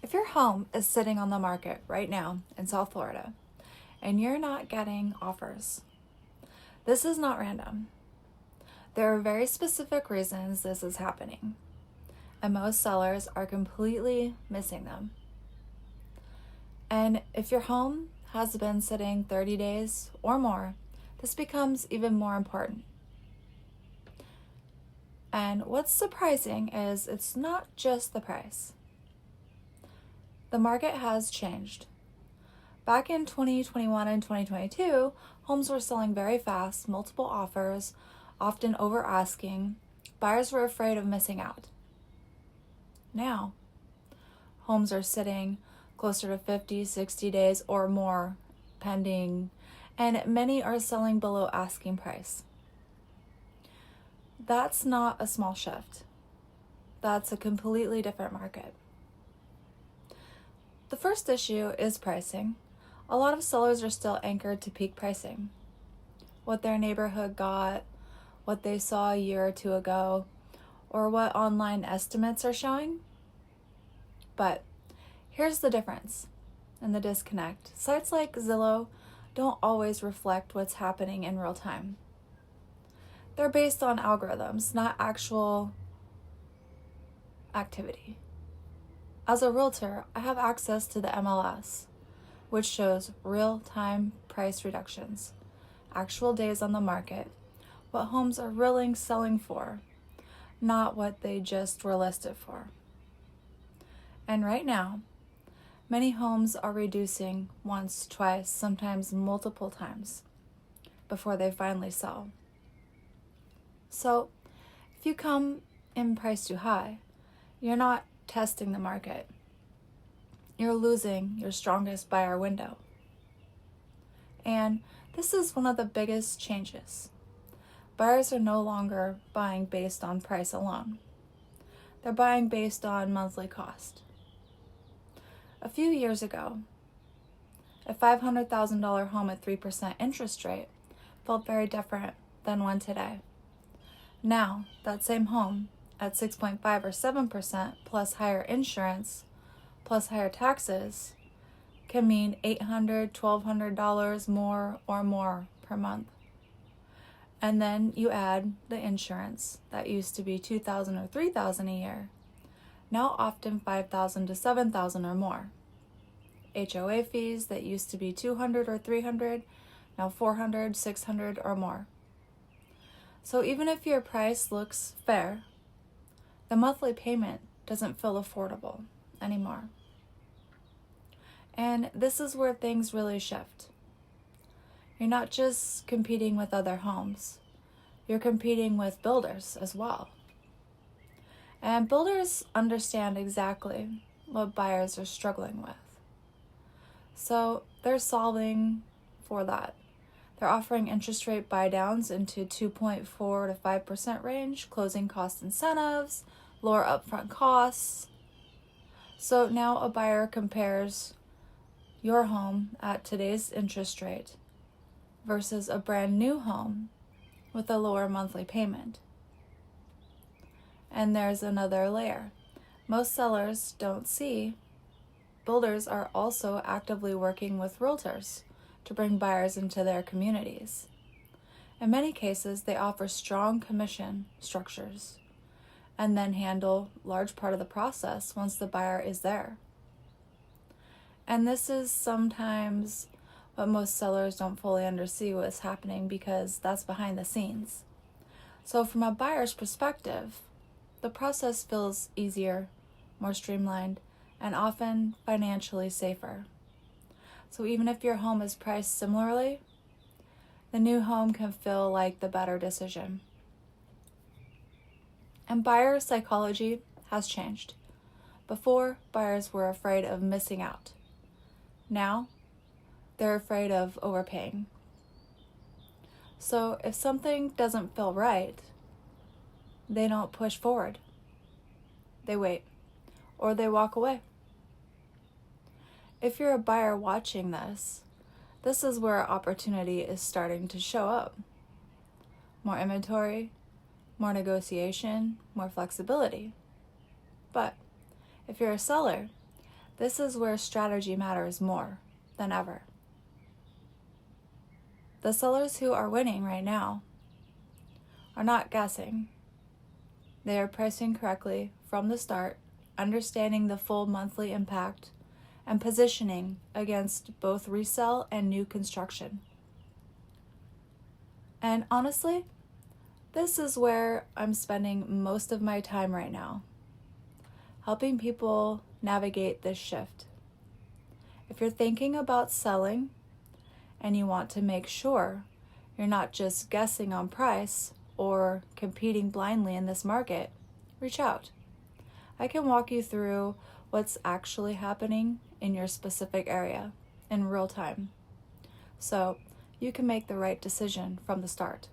If your home is sitting on the market right now in South Florida and you're not getting offers, this is not random. There are very specific reasons this is happening, and most sellers are completely missing them. And if your home has been sitting 30 days or more, this becomes even more important. And what's surprising is it's not just the price. The market has changed. Back in 2021 and 2022, homes were selling very fast, multiple offers, often over asking. Buyers were afraid of missing out. Now, homes are sitting closer to 50, 60 days or more pending, and many are selling below asking price. That's not a small shift. That's a completely different market. The first issue is pricing. A lot of sellers are still anchored to peak pricing. What their neighborhood got, what they saw a year or two ago, or what online estimates are showing. But here's the difference and the disconnect. Sites like Zillow don't always reflect what's happening in real time. They're based on algorithms, not actual activity. As a realtor, I have access to the MLS, which shows real-time price reductions, actual days on the market, what homes are really selling for, not what they just were listed for. And right now, many homes are reducing once, twice, sometimes multiple times before they finally sell. So, if you come in price too high, you're not testing the market. You're losing your strongest buyer window. And this is one of the biggest changes. Buyers are no longer buying based on price alone. They're buying based on monthly cost. A few years ago, a $500,000 home at 3% interest rate felt very different than one today. Now, that same home at 6.5 or 7% plus higher insurance plus higher taxes can mean $800, $1,200 more or more per month. And then you add the insurance that used to be $2,000 or $3,000 a year, now often $5,000 to $7,000 or more. HOA fees that used to be $200 or $300, now $400, $600 or more. So even if your price looks fair, the monthly payment doesn't feel affordable anymore. And this is where things really shift. You're not just competing with other homes, you're competing with builders as well. And builders understand exactly what buyers are struggling with. So they're solving for that. They're offering interest rate buy downs into 2.4 to 5% range, closing cost incentives, lower upfront costs. So now a buyer compares your home at today's interest rate versus a brand new home with a lower monthly payment. And there's another layer. Most sellers don't see builders are also actively working with realtors to bring buyers into their communities. In many cases, they offer strong commission structures and then handle large part of the process once the buyer is there. And this is sometimes what most sellers don't fully understand what's happening because that's behind the scenes. So from a buyer's perspective, the process feels easier, more streamlined, and often financially safer. So even if your home is priced similarly, the new home can feel like the better decision. And buyer psychology has changed. Before, buyers were afraid of missing out. Now, they're afraid of overpaying. So if something doesn't feel right, they don't push forward. They wait, or they walk away. If you're a buyer watching this is where opportunity is starting to show up. More inventory, more negotiation, more flexibility. But if you're a seller, This is where strategy matters more than ever. The sellers who are winning right now are not guessing. They are pricing correctly from the start, understanding the full monthly impact, and positioning against both resale and new construction. And honestly, this is where I'm spending most of my time right now, helping people navigate this shift. If you're thinking about selling and you want to make sure you're not just guessing on price or competing blindly in this market, reach out. I can walk you through what's actually happening in your specific area in real time, so you can make the right decision from the start.